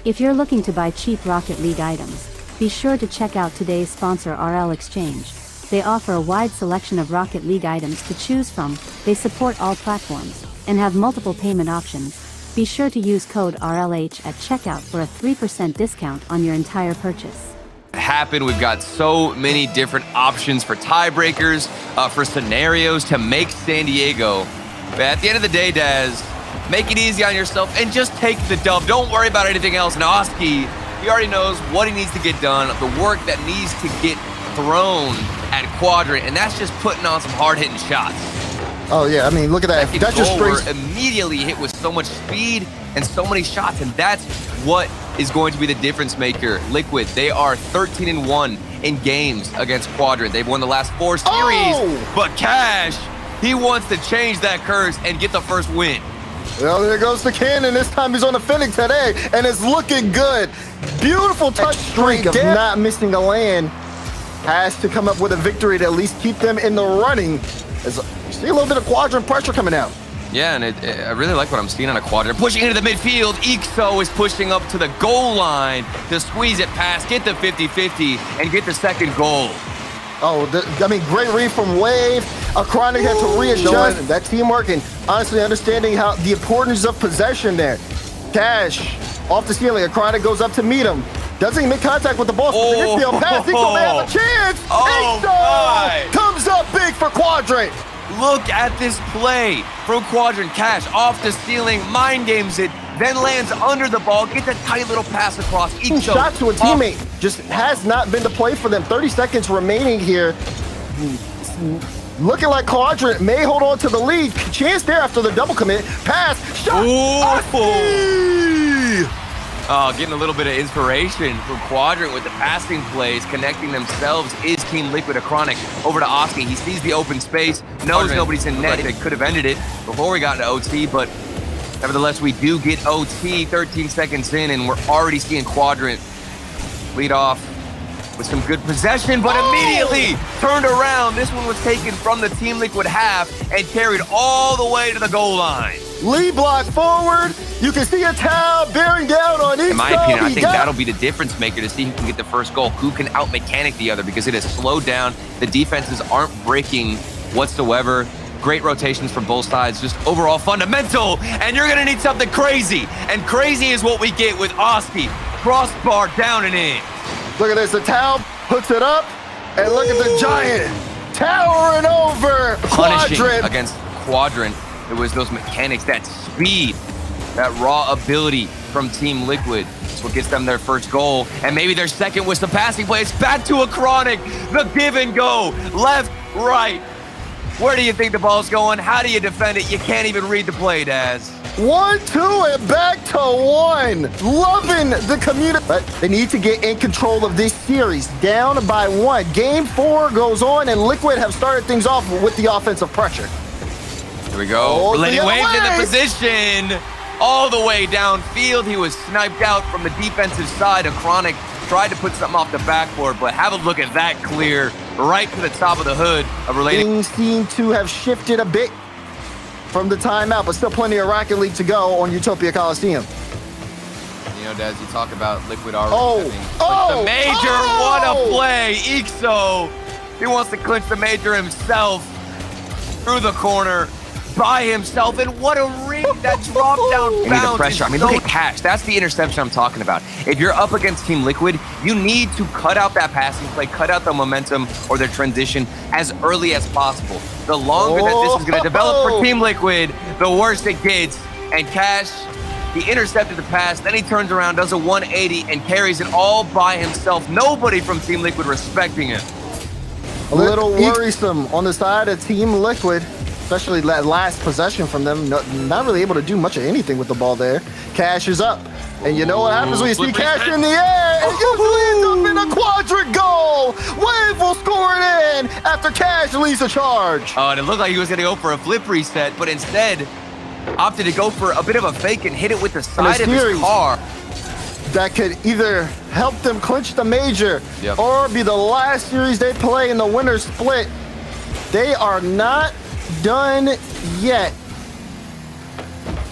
If you're looking to buy cheap Rocket League items, be sure to check out today's sponsor RL.Exchange. They offer a wide selection of Rocket League items to choose from, they support all platforms, and have multiple payment options. Be sure to use code RLH at checkout for a 3% discount on your entire purchase. We've got so many different options for tiebreakers, for scenarios to make San Diego. But at the end of the day, Daz, make it easy on yourself and just take the dub. Don't worry about anything else. And Oski, he already knows what he needs to get done, the work that needs to get thrown at Quadrant, and that's just putting on some hard-hitting shots. Oh yeah, I mean, look at that. That's just straight. Immediately hit with so much speed and so many shots, and that's what is going to be the difference maker. Liquid, they are 13-1 in games against Quadrant. They've won the last 4 series, but Cash, he wants to change that curse and get the first win. Well, there goes the cannon. This time he's on the Phoenix today, and it's looking good. Beautiful touch streak of not missing a land. Has to come up with a victory to at least keep them in the running. As you see a little bit of Quadrant pressure coming out. Yeah, and I really like what I'm seeing on a Quadrant. Pushing into the midfield, Ixo is pushing up to the goal line to squeeze it past, get the 50-50, and get the second goal. Oh, I mean, great read from Wave. Chronic had to readjust that teamwork and honestly understanding how the importance of possession there. Cash off the ceiling. Chronic goes up to meet him. Doesn't make contact with the ball. Midfield pass. Ixo may have a chance. Ixo comes up big for Quadrant. Look at this play from Quadrant. Cash off the ceiling, mind games it, then lands under the ball, gets a tight little pass across. Ixo shot to a teammate. Just has not been the play for them. 30 seconds remaining here. Looking like Quadrant may hold on to the lead. Chance there after the double commit. Pass. Shot. Getting a little bit of inspiration from Quadrant with the passing plays, connecting themselves is Team Liquid. Chronic over to Oski. He sees the open space, knows nobody's in net. It could have ended it before we got into OT, but nevertheless, we do get OT 13 seconds in, and we're already seeing Quadrant lead off with some good possession, but immediately turned around. This one was taken from the Team Liquid half and carried all the way to the goal line. Lead block forward. You can see a towel bearing down on each. In my opinion, I think that'll be the difference maker to see who can get the first goal, who can out-mechanic the other, because it has slowed down. The defenses aren't breaking whatsoever. Great rotations from both sides, just overall fundamental. And you're gonna need something crazy. And crazy is what we get with Oski. Crossbar down and in. Look at this, the towel puts it up, and look at the giant towering over Quadrant. Against Quadrant. It was those mechanics, that speed, that raw ability from Team Liquid. That's what gets them their first goal. And maybe their second with some passing plays. Back to a Chronic. The give and go. Left, right. Where do you think the ball's going? How do you defend it? You can't even read the play, Daz. 1-2 and back to 1. Loving the community. But they need to get in control of this series. Down by 1. Game 4 goes on, and Liquid have started things off with the offensive pressure. Here we go. Letting Wave in the position. All the way downfield. He was sniped out from the defensive side. Chronic tried to put something off the backboard, but have a look at that clear right to the top of the hood of relating. Things seem to have shifted a bit from the timeout, but still plenty of Rocket League to go on Utopia Coliseum. You know, Daz, you talk about Liquid already. The major, what a play. Ixo, he wants to clinch the major himself through the corner by himself, and what a ring. That drop down bounce. The pressure. I mean, look at Cash. That's the interception I'm talking about. If you're up against Team Liquid, you need to cut out that passing play, cut out the momentum or their transition as early as possible. The longer that this is going to develop for Team Liquid, the worse it gets. And Cash, he intercepted the pass, then he turns around, does a 180, and carries it all by himself. Nobody from Team Liquid respecting him. A little worrisome on the side of Team Liquid, especially that last possession from them. Not really able to do much of anything with the ball there. Cash is up. And you know what happens when you see Cash in the air? It usually ends up in a Quadrant goal. Wave will score it in after Cash leads the charge. Oh, and it looked like he was going to go for a flip reset, but instead opted to go for a bit of a fake and hit it with the side of his car. That could either help them clinch the major or be the last series they play in the winner's split. They are not done yet,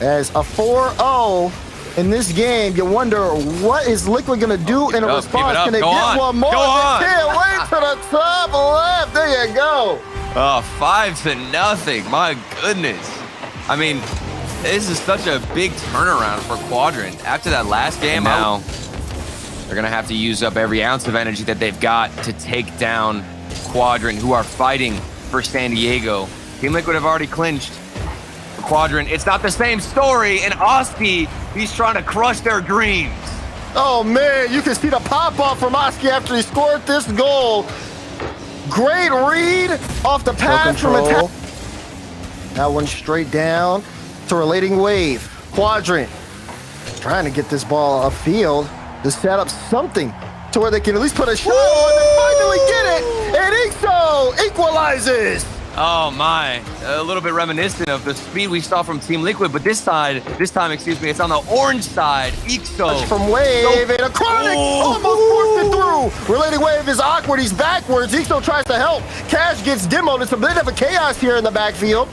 as a 4-0 in this game, you wonder what is Liquid going to do in a response. Can they get one more? Go on. They can't wait to the top left. There you go. Oh, 5-0. My goodness. I mean, this is such a big turnaround for Quadrant. After that last game, now they're going to have to use up every ounce of energy that they've got to take down Quadrant, who are fighting for San Diego. Team Liquid have already clinched. For Quadrant, it's not the same story, and Oski, he's trying to crush their dreams. Oh, man, you can see the pop-off from Oski after he scored this goal. Great read off the pass from attack. That one straight down to Relating Wave. Quadrant trying to get this ball upfield to set up something to where they can at least put a shot on and finally get it. And Ixo equalizes. Oh my, a little bit reminiscent of the speed we saw from Team Liquid, but this time, it's on the orange side. Ixo from Wave and a chronic almost forced it through. Relating Wave is awkward, he's backwards. Ixo tries to help. Cash gets demoed. It's a bit of a chaos here in the backfield.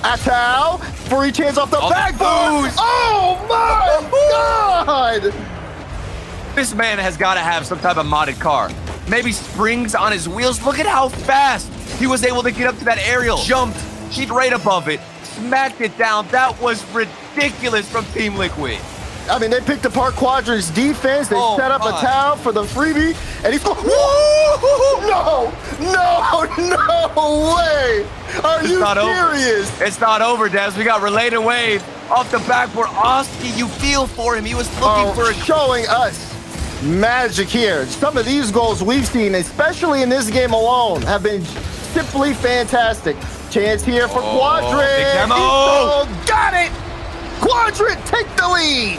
Atao, free chance off the backboard. Oh my God! This man has got to have some type of modded car. Maybe springs on his wheels. Look at how fast he was able to get up to that aerial. Jumped, sheet right above it, smacked it down. That was ridiculous from Team Liquid. I mean, they picked apart Quadrant's defense. They set up a towel for the freebie, and he's going, no way. Are you serious? It's not over, Des. We got Related Wave off the backboard. Oski, you feel for him. He was looking for it. Showing us magic here. Some of these goals we've seen, especially in this game alone, have been simply fantastic. Chance here for Quadrant. Big demo. Got it. Quadrant take the lead.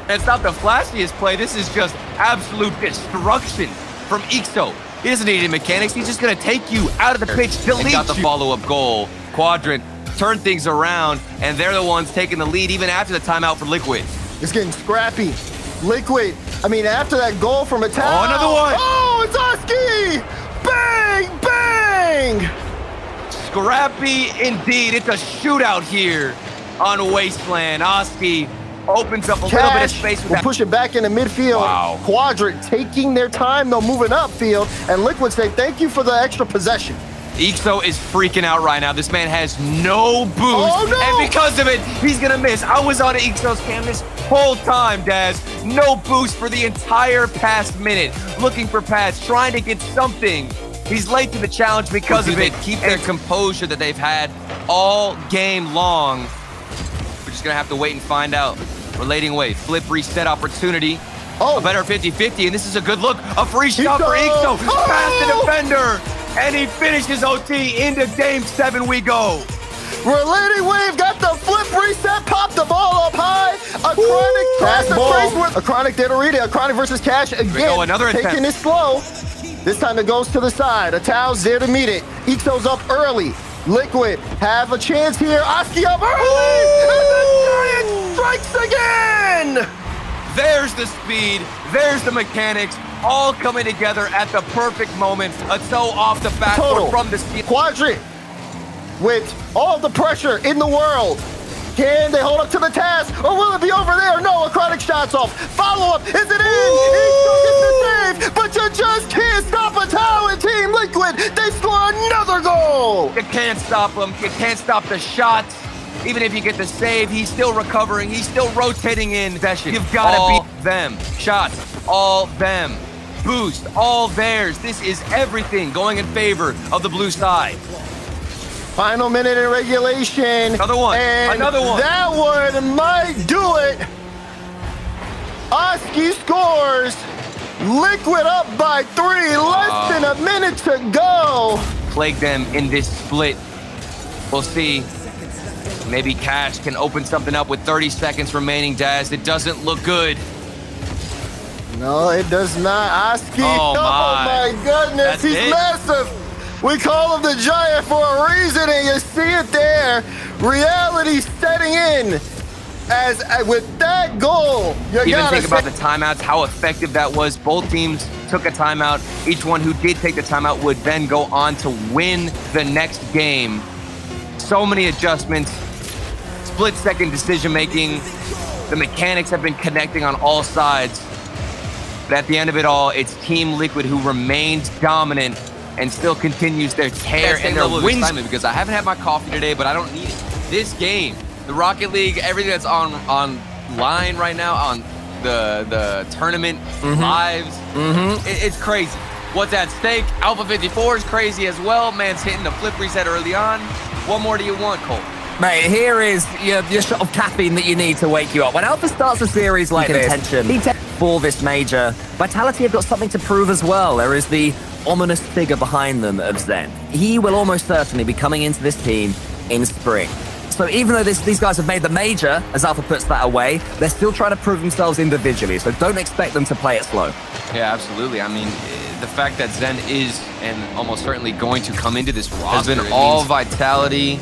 It's not the flashiest play. This is just absolute destruction from Ixo. He doesn't need any mechanics. He's just going to take you out of the pitch, delete you. Got the follow-up goal. Quadrant turned things around, and they're the ones taking the lead even after the timeout for Liquid. It's getting scrappy. Liquid, I mean, after that goal from Atao. Oh, another one. Oh, it's Oski. Bang, bang. Scrappy indeed. It's a shootout here on Wasteland. Oski opens up a little bit of space with that. Push it back into midfield. Wow. Quadrant taking their time, though, moving upfield. And Liquid say, thank you for the extra possession. Ixo is freaking out right now. This man has no boost. Oh, no. And because of it, he's going to miss. I was on Ixo's cam this whole time, Daz. No boost for the entire past minute. Looking for pads, trying to get something. He's late to the challenge because of it. Keep their composure that they've had all game long. We're just going to have to wait and find out. Relating Wave, flip reset opportunity. A better 50-50, and this is a good look. A free shot for Ixo. Past the defender, and he finishes OT. Into Game 7 we go. Relating Wave got the flip reset, popped the ball up high. A Chronic tries to trace with a Chronic there to read it. A Chronic versus Cash again. Another taking it slow. This time it goes to the side. Atao's there to meet it. Ixo's up early. Liquid have a chance here. Oski up early. And the Giant strikes again. There's the speed. There's the mechanics. All coming together at the perfect moment. A toe off the backboard from the steal. Quadrant with all the pressure in the world. Can they hold up to the task, or will it be over there? No, a Chronic shot's off. Follow-up, is it in? Ixo gets the save, but you just can't stop Atao and Team Liquid. They score another goal. You can't stop him. You can't stop the shots. Even if you get the save, he's still recovering. He's still rotating in possession. You've got to beat them. Shots, all them. Boost, all theirs. This is everything going in favor of the blue side. Final minute in regulation. Another one. And another one. That one might do it. Oski scores. Liquid up by 3. Less than a minute to go. Plague them in this split. We'll see. Maybe Cash can open something up with 30 seconds remaining, Daz. It doesn't look good. No, it does not. Oski. Oh my goodness. He's massive. We call him the Giant for a reason, and you see it there. Reality setting in. As with that goal, you even think about the timeouts, how effective that was. Both teams took a timeout. Each one who did take the timeout would then go on to win the next game. So many adjustments, split-second decision-making. The mechanics have been connecting on all sides. But at the end of it all, it's Team Liquid who remains dominant and still continues their tear and their wins. Because I haven't had my coffee today, but I don't need it. This game, the Rocket League, everything that's online right now, on the tournament lives, it's crazy. What's at stake? Alpha 54 is crazy as well. Man's hitting the flip reset early on. What more do you want, Cole? Mate, here is your shot of caffeine that you need to wake you up. When Alpha starts a series like this, for this major, Vitality have got something to prove as well. There is the ominous figure behind them of Zen. He will almost certainly be coming into this team in spring. So even though these guys have made the major, as Alpha puts that away, they're still trying to prove themselves individually. So don't expect them to play it slow. Yeah, absolutely. I mean, the fact that Zen is and almost certainly going to come into this roster has been all Vitality.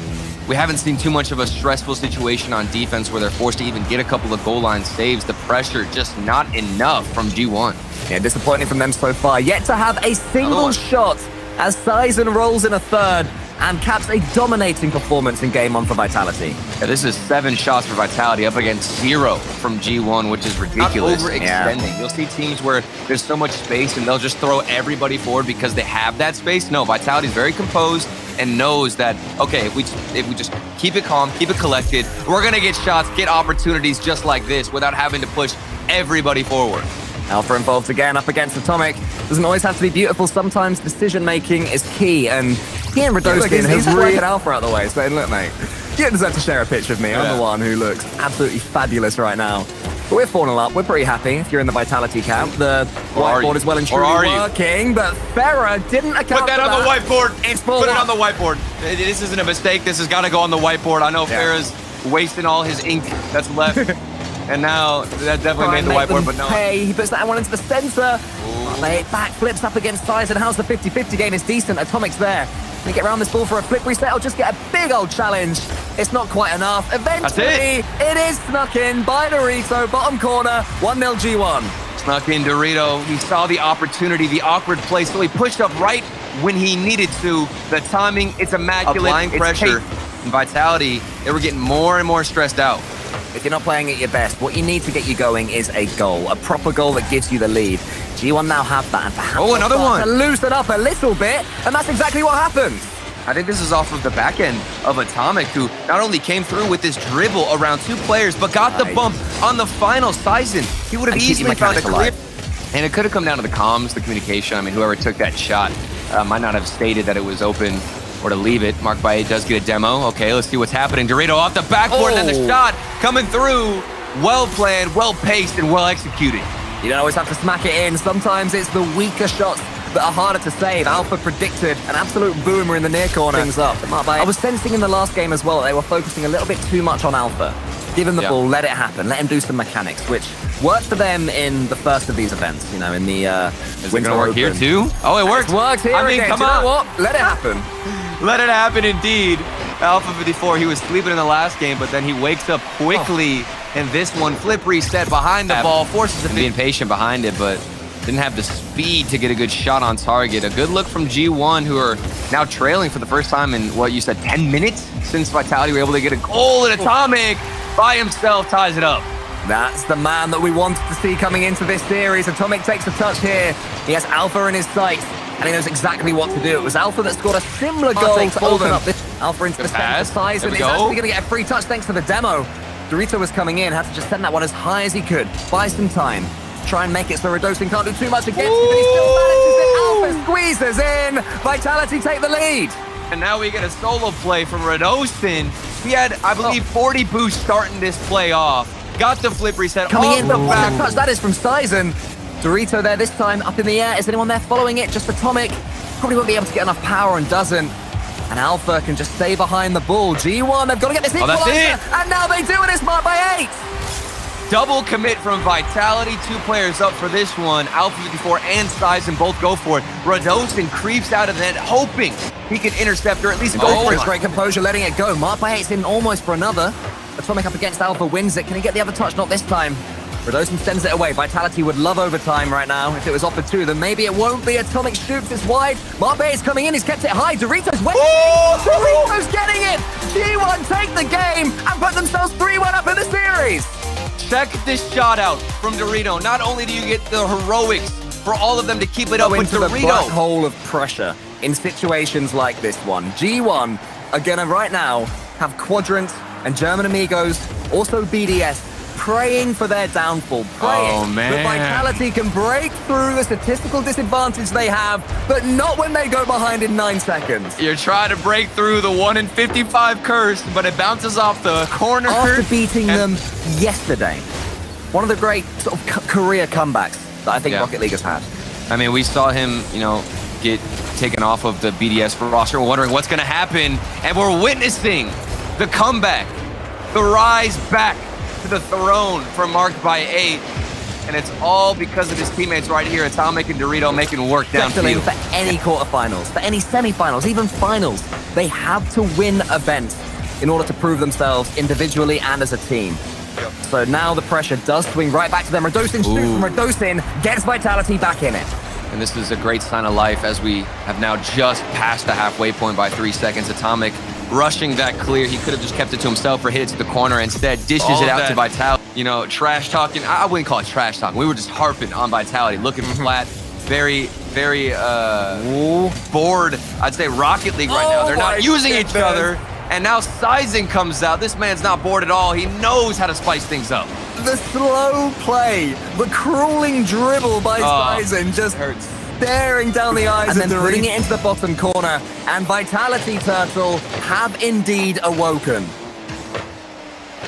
We haven't seen too much of a stressful situation on defense where they're forced to even get a couple of goal line saves. The pressure just not enough from G1. Yeah, disappointing from them so far. Yet to have a single shot as Sizen rolls in a third and caps a dominating performance in game 1 for Vitality. Yeah, this is 7 shots for Vitality up against 0 from G1, which is ridiculous. Not overextending. You'll see teams where there's so much space and they'll just throw everybody forward because they have that space. No, Vitality's very composed and knows that, okay, if we just keep it calm, keep it collected, we're gonna get shots, get opportunities just like this without having to push everybody forward. Alpha involved again up against Atomic. Doesn't always have to be beautiful. Sometimes decision-making is key, and he and Radoskin have really get Alpha out of the way, saying, look, mate, you don't deserve to share a pitch with me. I'm the one who looks absolutely fabulous right now. But we're 4-0 up. We're pretty happy if you're in the Vitality camp. The whiteboard is well and truly working, but Farah didn't account Put that on the whiteboard. Put it on the whiteboard. This isn't a mistake. This has got to go on the whiteboard. I know Farah's wasting all his ink that's left. And now that definitely made the whiteboard, but no. Hey, he puts that one into the center. Back flips up against Sizen. How's the 50-50 game? It's decent. Atomic's there. Can he get around this ball for a flip reset or just get a big old challenge? It's not quite enough. Eventually, it is snuck in by Dorito. Bottom corner, 1-0 G1. Snuck in Dorito. He saw the opportunity, the awkward play, so he pushed up right when he needed to. The timing, it's immaculate. Applying pressure. And Vitality, they were getting more and more stressed out. If you're not playing at your best, what you need to get you going is a goal, a proper goal that gives you the lead. G1 now have that, and perhaps another one. To loosen up a little bit, and that's exactly what happened. I think this is off of the back end of Atomic, who not only came through with this dribble around 2 players, but got the bump on the final Sizen. He would have easily found a clear. And it could have come down to the comms, the communication. I mean, whoever took that shot might not have stated that it was open or to leave it. Mark by 8 does get a demo. Okay, let's see what's happening. Dorito off the backboard, and then the shot coming through. Well planned, well paced, and well executed. You don't always have to smack it in. Sometimes it's the weaker shots that are harder to save. Alpha predicted an absolute boomer in the near corner. Things up. I was sensing in the last game as well that they were focusing a little bit too much on Alpha. Give him the ball, let it happen, let him do some mechanics, which worked for them in the first of these events, you know, in the Is it going to work here too? Oh, it worked. It worked here again. Come on. You know what? Let it happen. Let it happen indeed. Alpha 54, he was sleeping in the last game, but then he wakes up quickly in this one. Flip reset behind the ball, forces him being patient behind it, but didn't have the speed to get a good shot on target. A good look from G1, who are now trailing for the first time in, what you said, 10 minutes since Vitality were able to get a goal, and Atomic by himself ties it up. That's the man that we wanted to see coming into this series. Atomic takes a touch here. He has Alpha in his sights, and he knows exactly what to do. It was Alpha that scored a similar goal to open up this. Alpha into the center size, and he's actually going to get a free touch thanks to the demo. Dorito was coming in, had to just send that one as high as he could. Buy some time. Try and make it so Radoskin can't do too much against him, but he still manages it. Alpha squeezes in. Vitality take the lead. And now we get a solo play from Radoskin. He had, I believe, 40 boosts starting this play off. Got the flip reset. Coming in, the back touch. That is from Sizen. Dorito there this time, up in the air. Is anyone there following it? Just Atomic. Probably won't be able to get enough power and doesn't. And Alpha can just stay behind the ball. G1, they've got to get this equalizer. That's it. And now they do it. It's marked by 8. Double commit from Vitality. 2 players up for this one. Alpha 54 and Sizen both go for it. Radoskin creeps out of the net, hoping he can intercept or at least go for it. Great composure, letting it go. Marked by 8's in almost for another. Atomic up against Alpha wins it. Can he get the other touch? Not this time. Radoskin sends it away. Vitality would love overtime right now. If it was offered to them, maybe it won't be. Atomic shoots, it's wide. Marbe is coming in. He's kept it high. Dorito's waiting. Dorito's getting it. G1 take the game and put themselves 3-1 up in the series. check this shot out from Dorito. Not only do you get the heroics for all of them to keep it up, but into the black Dorito. hole of pressure in situations like this one. G1 are gonna right now have Quadrant and German Amigos, also BDS, praying for their downfall, praying that Vitality can break through the statistical disadvantage they have, but not when they go behind in 9 seconds. You're trying to break through the 1 in 55 curse, but it bounces off the corner. After beating them yesterday, one of the great sort of career comebacks that I think Rocket League has had. I mean, we saw him, you know, get taken off of the BDS roster. We're wondering what's going to happen, and we're witnessing the comeback, the rise back to the throne from Marked by 8, and it's all because of his teammates right here, Atomic and Dorito, making work downfield. For any quarterfinals, for any semifinals, even finals, they have to win events in order to prove themselves individually and as a team. So now the pressure does swing right back to them. Radosin shoots from Radosin, gets Vitality back in it. And this is a great sign of life as we have now just passed the halfway point by 3 seconds. Atomic rushing that clear. He could have just kept it to himself or hit it to the corner. Instead, dishes it out to Vitality. You know, trash talking. I wouldn't call it trash talking. We were just harping on Vitality, looking flat. Very, very bored. I'd say Rocket League right now. They're not using each other. And now Sizing comes out. This man's not bored at all. He knows how to spice things up. The slow play, the crawling dribble by Sizing just hurts. Staring down the eyes and then putting it into the bottom corner. And Vitality Turtle have indeed awoken.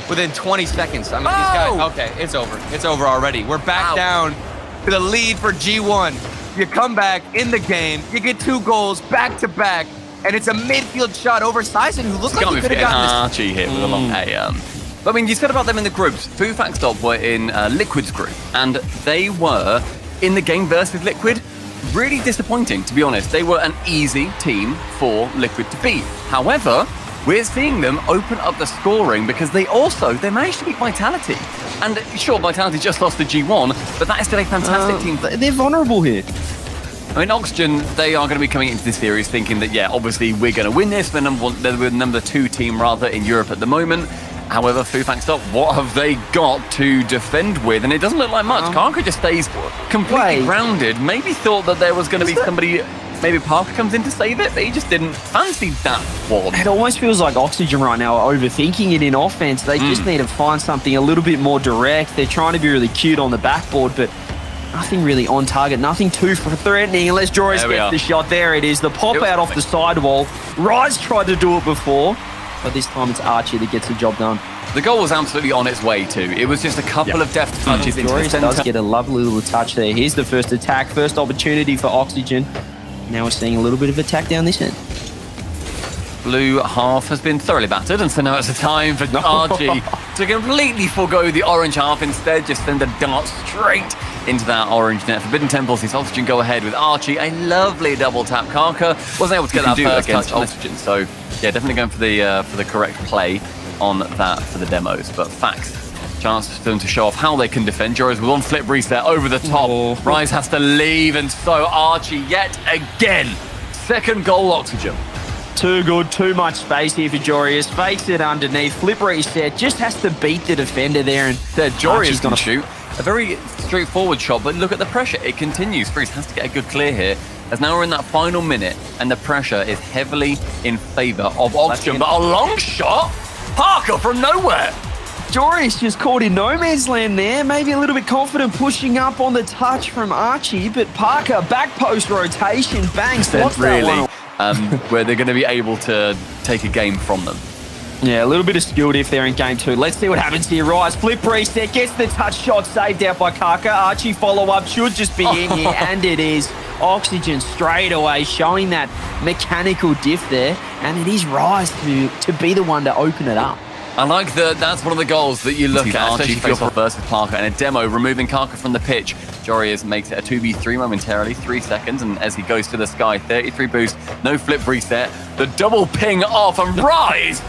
Within 20 seconds. I mean, these guys, okay, it's over. It's over already. We're back down to the lead for G1. You come back in the game, you get 2 goals back to back, and it's a midfield shot over Sizing, who looks like he could have gotten this. Archie hit with a long I mean, you said about them in the groups. Fufaxdop were in Liquid's group, and they were in the game versus Liquid. Really disappointing, to be honest. They were an easy team for Liquid to beat. However, we're seeing them open up the scoring because they managed to beat Vitality. And sure, Vitality just lost to G1, but that is still a fantastic team. They're vulnerable here. I mean, Oxygen, they are going to be coming into this series thinking that, yeah, obviously we're going to win this. They're the number 2 team, rather, in Europe at the moment. However, Fufaxdop, what have they got to defend with? And it doesn't look like much. Karka just stays completely grounded. Maybe thought that there was going to be somebody, maybe Parker comes in to save it, but he just didn't fancy that one. It almost feels like Oxygen right now are overthinking it in offense. They just need to find something a little bit more direct. They're trying to be really cute on the backboard, but nothing really on target, nothing too threatening. Unless Joris gets the shot. There it is. The pop out off the sidewall. Rise tried to do it before, but this time it's Archie that gets the job done. The goal was absolutely on its way too. It was just a couple of deft touches into the center. Does get a lovely little touch there. Here's the first attack, first opportunity for Oxygen. Now we're seeing a little bit of attack down this end. Blue half has been thoroughly battered, and so now it's a time for Archie to completely forego the orange half. Instead, just send a dart straight into that orange net. Forbidden Temple sees Oxygen go ahead with Archie. A lovely double tap. Karka wasn't able to get that first touch Oxygen, so yeah, definitely going for the correct play on that for the demos. But Fax, chance for them to show off how they can defend. Joris with one flip reset over the top. Rise has to leave, and so Archie yet again. Second goal, Oxygen. Too good, too much space here for Jorius. Fakes it underneath, flip reset, just has to beat the defender there. And Jorius going to shoot. A very straightforward shot, but look at the pressure. It continues. Freeze has to get a good clear here, as now we're in that final minute, and the pressure is heavily in favor of Oxygen. But a long shot, Parker from nowhere. Jorius just caught in no man's land there. Maybe a little bit confident pushing up on the touch from Archie, but Parker, back post rotation, bang, slots that one. Where they're going to be able to take a game from them. Yeah, a little bit of skill if they're in game 2. Let's see what happens here. Rise, flip reset, gets the touch shot saved out by Karka. Archie follow-up should just be in here, and it is. Oxygen straight away, showing that mechanical diff there, and it is Rise to be the one to open it up. I like that. That's one of the goals that you look at, Archie face off versus Parker, and a demo removing Karka from the pitch. Jorius makes it a 2v3 momentarily, 3 seconds, and as he goes to the sky, 33 boost, no flip reset, the double ping off, and Rise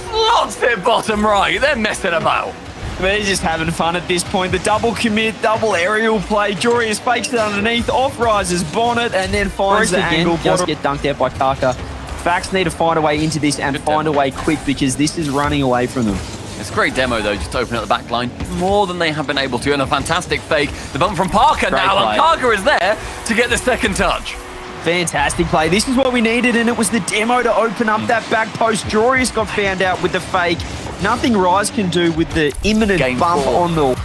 slots it bottom right. They're messing about. They're just having fun at this point. The double commit, double aerial play. Jorius fakes it underneath, off Rise's bonnet, and then finds the angle. Just get dunked out by Karka. Fax need to find a way into this and find a way quick, because this is running away from them. It's a great demo, though, just to open up the back line more than they have been able to. And a fantastic fake. The bump from Parker now, and Parker is there to get the second touch. Fantastic play. This is what we needed, and it was the demo to open up that back post. Jorius got found out with the fake. Nothing Rise can do with the imminent bump on the...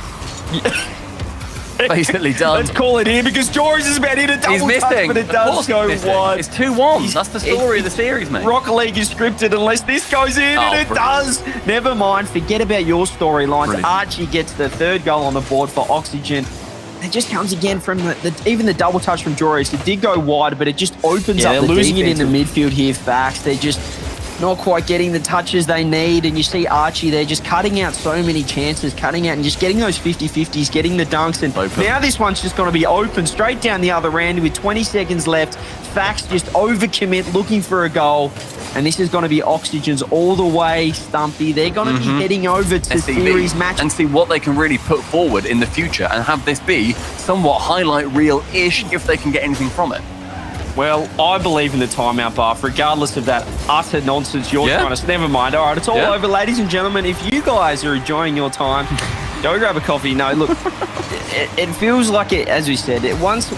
Basically done. Let's call it here because Jorius is about here to double touch, but it does go wide. It's 2-1. That's the story of the series, mate. Rocket League is scripted unless this goes in, and it does. Never mind. Forget about your storylines. Archie gets the third goal on the board for Oxygen. It just comes again from even the double touch from Jorius. It did go wide, but it just opens up. They're losing it in the midfield here, Fax. They're just not quite getting the touches they need, and you see Archie there just cutting out so many chances, cutting out and just getting those 50-50s, getting the dunks, and now this one's just going to be open straight down the other end with 20 seconds left. Fax just overcommit, looking for a goal, and this is going to be Oxygen's all the way, Stumpy. They're going to be heading over to series match and see what they can really put forward in the future and have this be somewhat highlight reel-ish if they can get anything from it. Well, I believe in the timeout bar, regardless of that utter nonsense you're trying to... Never mind. All right, it's all over, ladies and gentlemen. If you guys are enjoying your time, go grab a coffee. No, look, it feels like it, as we said, once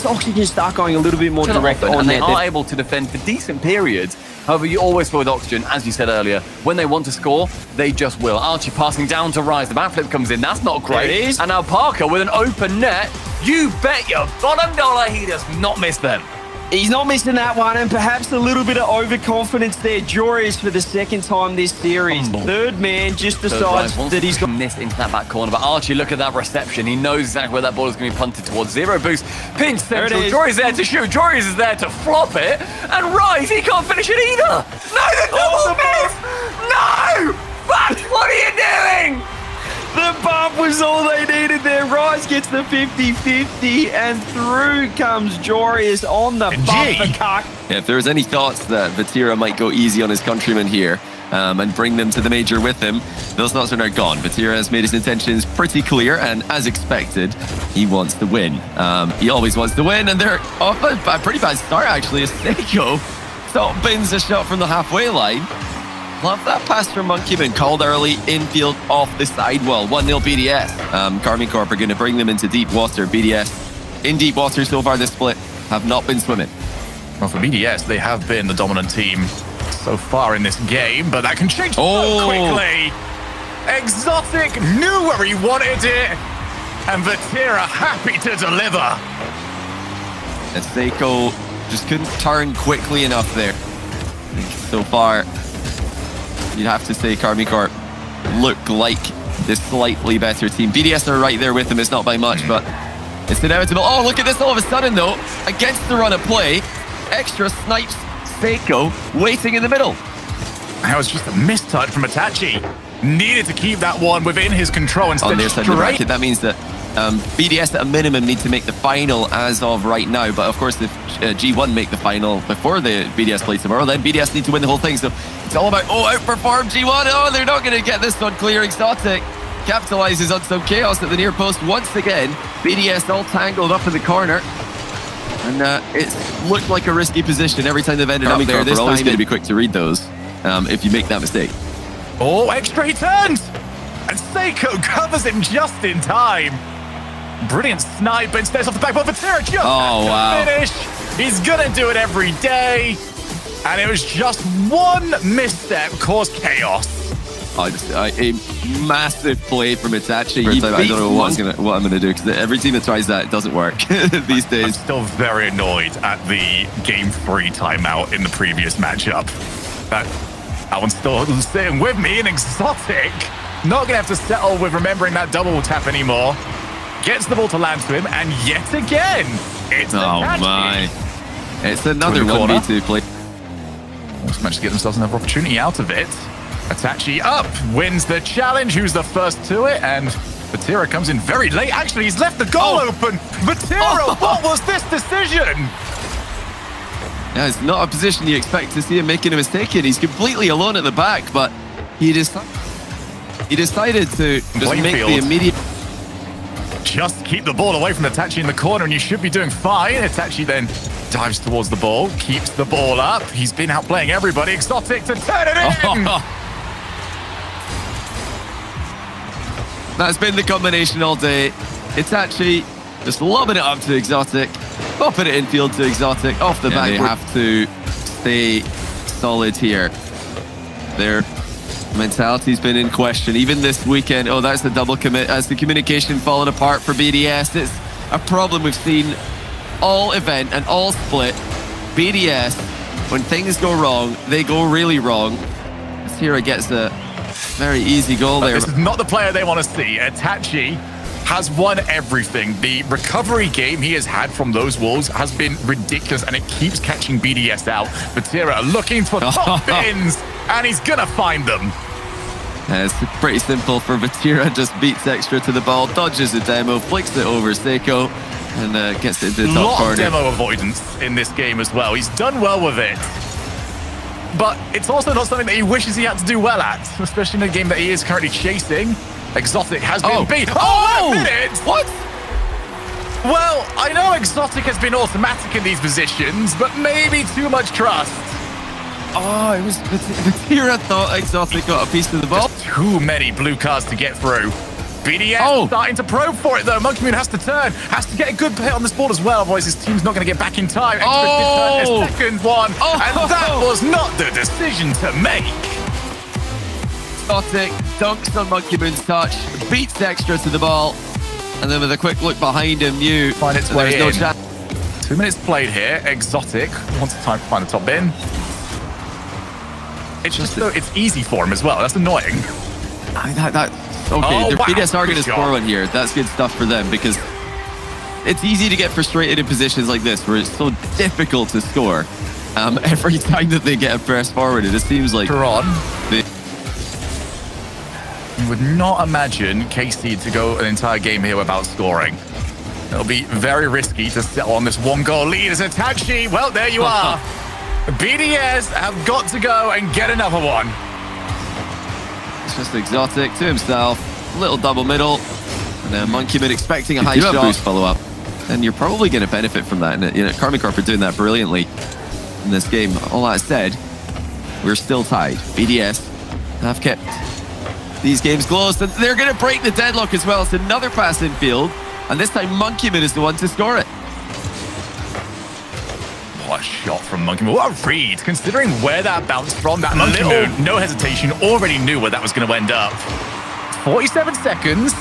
Oxygen start going a little bit more direct on and they there, are able to defend for decent periods. However, you always feel with Oxygen, as you said earlier, when they want to score, they just will. Archie passing down to Rise. The backflip comes in. That's not great. There it is. And now Parker with an open net. You bet your bottom dollar he does not miss them. He's not missing that one, and perhaps a little bit of overconfidence there. Jorius for the second time this series. Third man just decides that he's got missed into that back corner. But Archie, look at that reception. He knows exactly where that ball is going to be punted towards. Zero boost. Pinch central. Jorius there to shoot. Jorius is there to flop it. And Rise, he can't finish it either. No, the double miss! No! But what are you doing? The bump was all they needed there. Rise gets the 50-50, and through comes Jorius on the bump for Cuck. Yeah, if there was any thoughts that Vatira might go easy on his countrymen here and bring them to the major with him, those thoughts are now gone. Vatira has made his intentions pretty clear, and as expected, he wants to win. He always wants to win, and they're off a pretty bad start, actually, as Seiko bins a shot from the halfway line. Love that pass from Monkeyman, called early, infield, off the sidewall. 1-0 BDS. Karmine Corp are going to bring them into deep water. BDS in deep water so far this split have not been swimming. Well, for BDS, they have been the dominant team so far in this game, but that can change so quickly. Exotic knew where he wanted it, and Vatira happy to deliver. And Seiko just couldn't turn quickly enough there. So far, you'd have to say Karmine Corp look like the slightly better team. BDS are right there with them. It's not by much, but it's inevitable. Oh, look at this all of a sudden, though. Against the run of play, extra snipes Seiko waiting in the middle. That was just a mistouch from Itachi. Needed to keep that one within his control instead. On their side of the bracket, that means that BDS at a minimum need to make the final as of right now. But of course, if G1 make the final before the BDS play tomorrow, then BDS need to win the whole thing. So it's all about, outperform G1. Oh, they're not going to get this one clear. Exotic capitalizes on some chaos at the near post once again. BDS all tangled up in the corner. And it's looked like a risky position every time they've ended up there. This time, always going to be quick to read those if you make that mistake. Oh, extra he turns! And Seiko covers him just in time. Brilliant snipe, but instead off the back, but Vatira just has to finish. He's gonna do it every day. And it was just one misstep caused chaos. A massive play from Itachi. I don't know what I'm gonna do, because every team that tries that, it doesn't work these days. I'm still very annoyed at the Game 3 timeout in the previous matchup. That one's still sitting with me, an Exotic. Not gonna have to settle with remembering that double tap anymore. Gets the ball to land to him, and yet again, it's my. It's another 1v2 play. Almost managed to get themselves another opportunity out of it. Itachi up, wins the challenge. Who's the first to it? And Vatira comes in very late. Actually, he's left the goal open. Vatira, what was this decision? Yeah, it's not a position you expect to see him making a mistake in. He's completely alone at the back, but he decided to just make the immediate... Just keep the ball away from Itachi in the corner and you should be doing fine. Itachi then dives towards the ball, keeps the ball up. He's been outplaying everybody. Exotic to turn it in! That's been the combination all day. Itachi just lobbing it up to Exotic, popping it infield to Exotic, off the back. They have to stay solid here. Their mentality's been in question, even this weekend. Oh, that's the double commit as the communication falling apart for BDS. It's a problem we've seen all event and all split. BDS, when things go wrong, they go really wrong. Vatira gets a very easy goal there. This is not the player they want to see. Itachi has won everything. The recovery game he has had from those walls has been ridiculous, and it keeps catching BDS out. Vatira looking for top bins, and he's gonna find them. It's pretty simple for Vatira. Just beats extra to the ball, dodges the demo, flicks it over Seiko, and gets it into the top corner. Lot of demo avoidance in this game as well. He's done well with it. But it's also not something that he wishes he had to do well at, especially in a game that he is currently chasing. Exotic has been beat. Oh, wait a minute! What? Well, I know Exotic has been automatic in these positions, but maybe too much trust. Oh, it was Vatira thought Exotic got a piece of the ball. Just too many blue cards to get through. BDS starting to probe for it though. Monkey Moon has to turn, has to get a good hit on this ball as well, otherwise his team's not going to get back in time. Extra did turn a second one, and that was not the decision to make. Exotic dunks on Monkey Moon's touch, beats Extra to the ball, and then with a quick look behind him, knew find its way no in. chance. 2 minutes played here. Exotic wants time to find the top bin. It's just so it's easy for him as well. That's annoying. Okay, BDS are going to score one here. That's good stuff for them because it's easy to get frustrated in positions like this where it's so difficult to score. Every time that they get a press forward, it just seems like... You would not imagine KC to go an entire game here without scoring. It'll be very risky to settle on this 1-goal lead as Itachi. Well, there you are. BDS have got to go and get another one. It's just Exotic to himself, little double middle, and then Monkey Moon expecting a high shot boost follow-up. And you're probably going to benefit from that. And Karmine Corp are doing that brilliantly in this game. All that said, we're still tied. BDS have kept these games close, and they're going to break the deadlock as well. It's another pass in field, and this time Monkey Moon is the one to score it. What a shot from Monkey Moon. What a read, considering where that bounced from. That Monkey Moon, no hesitation, already knew where that was going to end up. 47 seconds.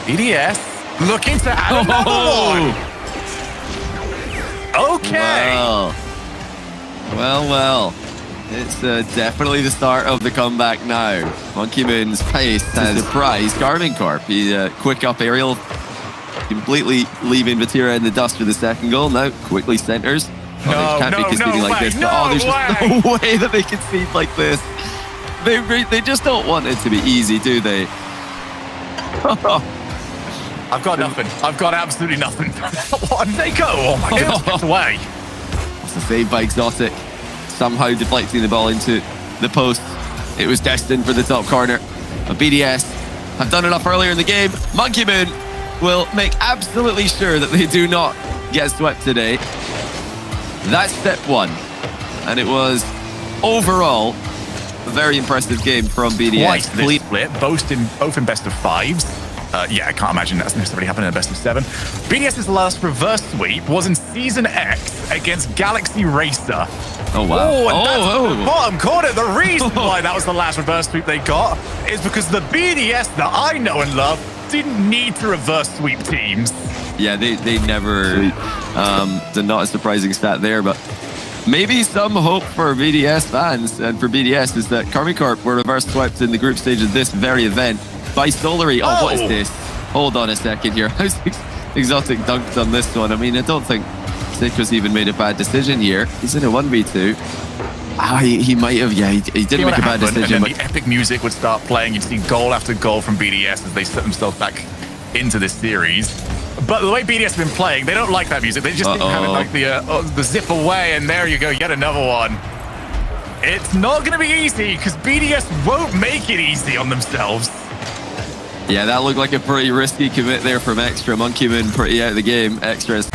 BDS looking to add another one. Okay. Well. It's definitely the start of the comeback now. Monkey Moon's pace has surprised Karmine Corp. He quick up aerial, completely leaving Vatira in the dust for the second goal. Now quickly centers. They can't be conceding like this. But, there's just no way that they concede like this. They just don't want it to be easy, do they? I've got nothing. I've got absolutely nothing. What? They go. Oh my God. Get away. It's a save by Exotic. Somehow deflecting the ball into the post. It was destined for the top corner. But BDS have done enough earlier in the game. Monkey Moon will make absolutely sure that they do not get swept today. That's step one. And it was overall a very impressive game from BDS. Twice this split, both in best of fives. Yeah, I can't imagine that's necessarily happened in a best of 7. BDS's last reverse sweep was in Season X against Galaxy Racer. Oh, wow. Oh, and that's the bottom corner. The reason why that was the last reverse sweep they got is because the BDS that I know and love didn't need to reverse sweep teams. Yeah, they never... not a surprising stat there, but maybe some hope for BDS fans and for BDS is that Karmine Corp were reverse swept in the group stage of this very event by Stollery. Oh, what is this? Hold on a second here. How's Exotic dunked on this one? I mean, I don't think Seiko's even made a bad decision here. He's in a 1v2. He might have, he didn't make a bad decision. And then the epic music would start playing. You'd see goal after goal from BDS as they set themselves back into this series. But the way BDS have been playing, they don't like that music. They just didn't have it like the zip away, and there you go, yet another one. It's not going to be easy because BDS won't make it easy on themselves. Yeah, that looked like a pretty risky commit there from Extra. Monkey Moon pretty out of the game. Extra is...